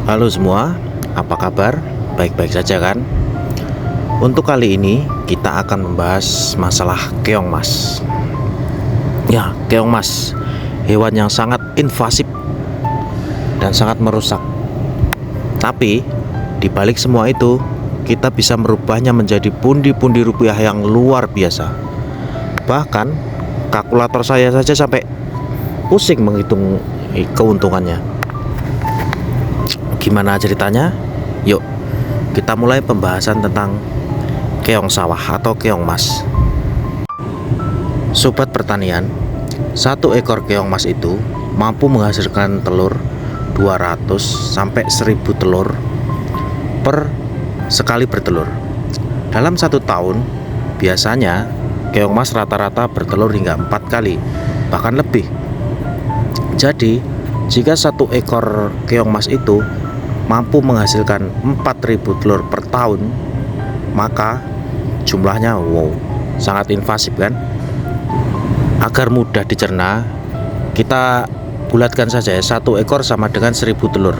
Halo semua, apa kabar? Baik-baik saja kan? Untuk kali ini kita akan membahas masalah keong mas. Ya, keong mas, hewan yang sangat invasif dan sangat merusak. Tapi di balik semua itu, kita bisa merubahnya menjadi pundi-pundi rupiah yang luar biasa. Bahkan kalkulator saya saja sampai pusing menghitung keuntungannya. Gimana ceritanya? Yuk, kita mulai pembahasan tentang keong sawah atau keong mas. Sobat pertanian, satu ekor keong mas itu mampu menghasilkan telur 200 sampai 1000 telur per sekali bertelur. Dalam satu tahun, biasanya keong mas rata-rata bertelur hingga 4 kali, bahkan lebih. Jadi, jika satu ekor keong mas itu mampu menghasilkan 4000 telur per tahun, maka jumlahnya sangat invasif kan? Agar mudah dicerna, kita bulatkan saja ya, satu ekor sama dengan 1000 telur.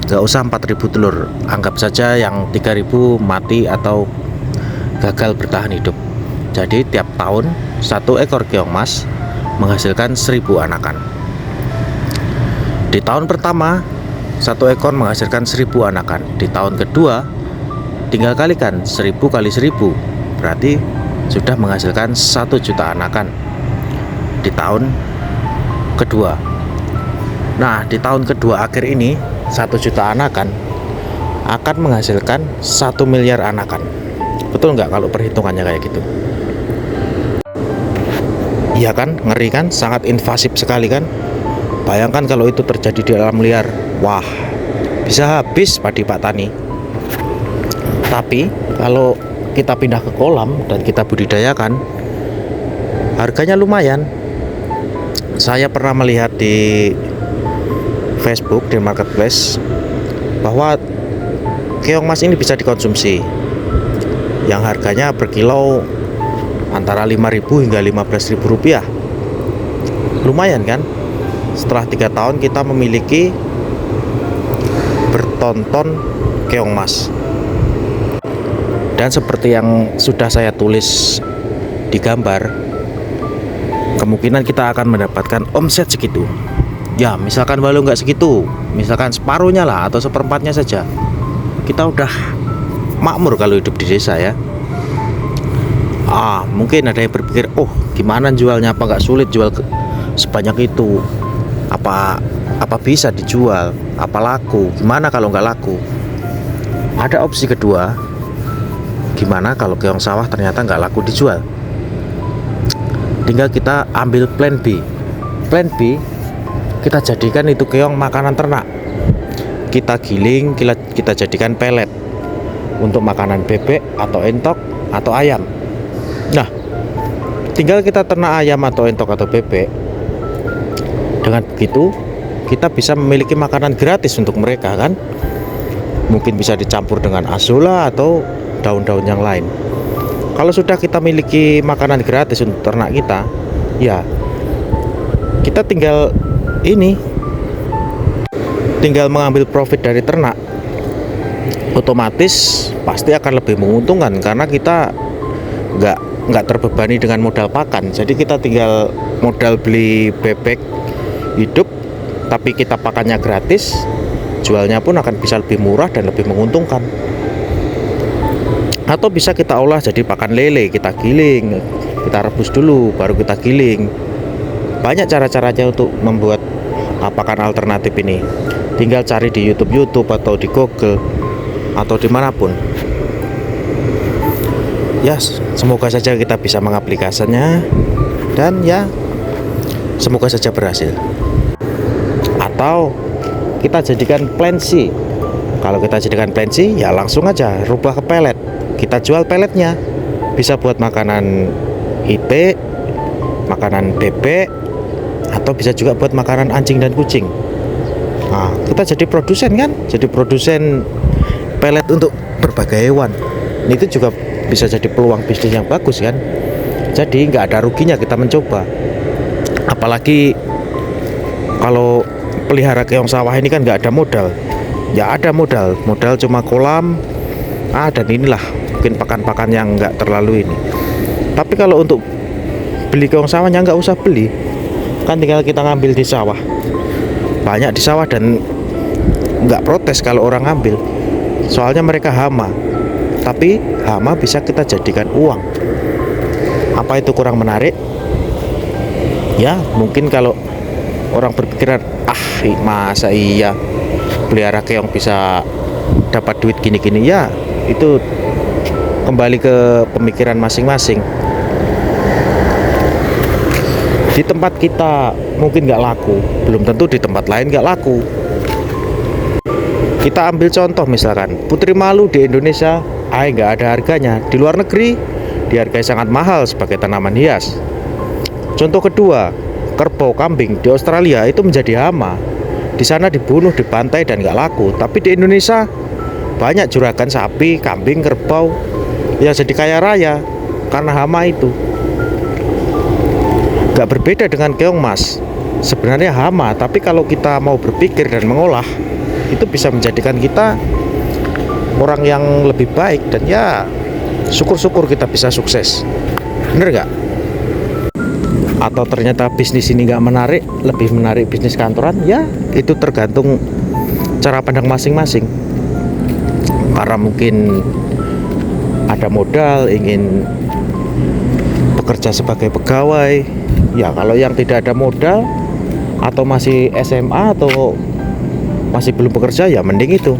Gak usah 4000 telur, anggap saja yang 3000 mati atau gagal bertahan hidup. Jadi tiap tahun satu ekor keong mas menghasilkan 1000 anakan. Di tahun pertama satu ekor menghasilkan 1000 anakan. Di tahun kedua tinggal kalikan 1000 kali 1000, berarti sudah menghasilkan 1 juta anakan di tahun kedua. Nah, di tahun kedua akhir ini 1 juta anakan akan menghasilkan 1 miliar anakan. Betul nggak kalau perhitungannya kayak gitu? Iya kan, ngeri kan, sangat invasif sekali kan. Bayangkan kalau itu terjadi di alam liar, wah, bisa habis padi Pak Tani. Tapi kalau kita pindah ke kolam dan kita budidayakan, harganya lumayan. Saya pernah melihat di Facebook, di marketplace, bahwa keong mas ini bisa dikonsumsi, yang harganya per kilo antara 5.000 hingga 15.000 rupiah. Lumayan kan? Setelah 3 tahun kita memiliki bertonton keong mas. Dan seperti yang sudah saya tulis di gambar, kemungkinan kita akan mendapatkan omset segitu. Ya, misalkan walau nggak segitu, misalkan separuhnya lah atau seperempatnya saja, kita udah makmur kalau hidup di desa ya. Mungkin ada yang berpikir, gimana jualnya, apa nggak sulit jual sebanyak itu? Apa bisa dijual? Apa laku? Gimana kalau nggak laku? Ada opsi kedua, gimana kalau keong sawah ternyata nggak laku dijual? Tinggal kita ambil plan B. Plan B, kita jadikan itu keong makanan ternak. Kita giling, kita jadikan pelet untuk makanan bebek atau entok atau ayam. Nah, tinggal kita ternak ayam atau entok atau bebek. Dengan begitu kita bisa memiliki makanan gratis untuk mereka kan. Mungkin bisa dicampur dengan azolla atau daun-daun yang lain. Kalau sudah kita miliki makanan gratis untuk ternak kita, ya kita tinggal mengambil profit dari ternak. Otomatis pasti akan lebih menguntungkan karena kita nggak terbebani dengan modal pakan. Jadi kita tinggal modal beli bebek hidup, tapi kita pakannya gratis, jualnya pun akan bisa lebih murah dan lebih menguntungkan. Atau bisa kita olah jadi pakan lele, kita giling, kita rebus dulu baru kita giling. Banyak cara-caranya untuk membuat pakan alternatif ini. Tinggal cari di YouTube atau di Google atau dimanapun. Ya, semoga saja kita bisa mengaplikasikannya dan ya semoga saja berhasil. Atau kita jadikan plan C. Kalau kita jadikan plan C, ya langsung aja rubah ke pelet. Kita jual peletnya, bisa buat makanan itik, makanan bebek, atau bisa juga buat makanan anjing dan kucing. Nah, kita jadi produsen kan, jadi produsen pelet untuk berbagai hewan. Itu juga bisa jadi peluang bisnis yang bagus kan. Jadi nggak ada ruginya kita mencoba. Apalagi kalau pelihara keong sawah ini kan nggak ada modal. ya ada modal cuma kolam dan inilah mungkin pakan-pakan yang nggak terlalu ini. Tapi kalau untuk beli keong sawahnya nggak usah beli, kan tinggal kita ngambil di sawah, banyak di sawah, dan nggak protes kalau orang ngambil, soalnya mereka hama. Tapi hama bisa kita jadikan uang. Apa itu kurang menarik? Ya mungkin kalau orang berpikiran, masa iya pelihara keong bisa dapat duit gini-gini, ya itu kembali ke pemikiran masing-masing. Di tempat kita mungkin nggak laku, belum tentu di tempat lain nggak laku. Kita ambil contoh misalkan putri malu di Indonesia nggak ada harganya, di luar negeri dihargai sangat mahal sebagai tanaman hias. Contoh kedua, kerbau kambing di Australia itu menjadi hama, di sana dibunuh, dibantai dan nggak laku. Tapi di Indonesia banyak juragan sapi, kambing, kerbau yang jadi kaya raya karena hama itu. Gak berbeda dengan keong mas, sebenarnya hama, tapi kalau kita mau berpikir dan mengolah, itu bisa menjadikan kita orang yang lebih baik. Dan ya syukur-syukur kita bisa sukses. Bener gak? Atau ternyata bisnis ini gak menarik, lebih menarik bisnis kantoran, ya itu tergantung cara pandang masing-masing. Karena mungkin ada modal, ingin bekerja sebagai pegawai. Ya kalau yang tidak ada modal atau masih SMA atau masih belum bekerja, ya mending itu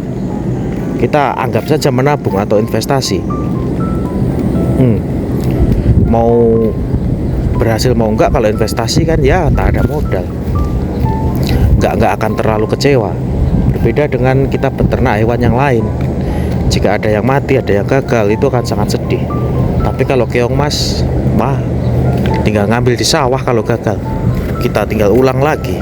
kita anggap saja menabung atau investasi. Mau berhasil mau enggak, kalau investasi kan ya tak ada modal, enggak akan terlalu kecewa. Berbeda dengan kita beternak hewan yang lain, jika ada yang mati, ada yang gagal, itu akan sangat sedih. Tapi kalau keong mas, tinggal ngambil di sawah, kalau gagal kita tinggal ulang lagi.